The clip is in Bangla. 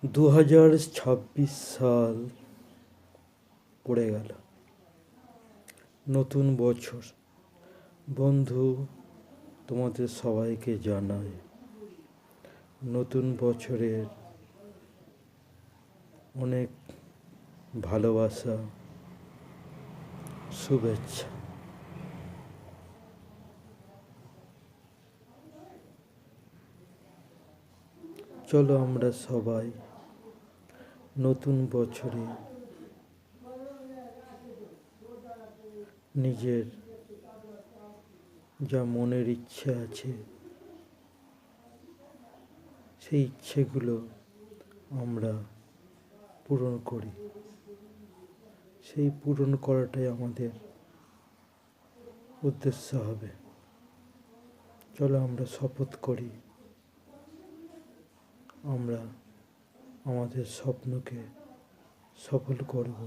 2026 সাল পড়ে গেল। নতুন বছর। বন্ধু, তোমাদের সবাইকে জানাই নতুন বছরের অনেক ভালোবাসা, শুভেচ্ছা। চলো আমরা সবাই নতুন বছরে নিজের যা মনের ইচ্ছে আছে সেই ইচ্ছেগুলো আমরা পূরণ করি। সেই পূরণ করাটাই আমাদের উদ্দেশ্য হবে। চলো আমরা শপথ করি, আমরা আমাদের স্বপ্নকে সফল করব।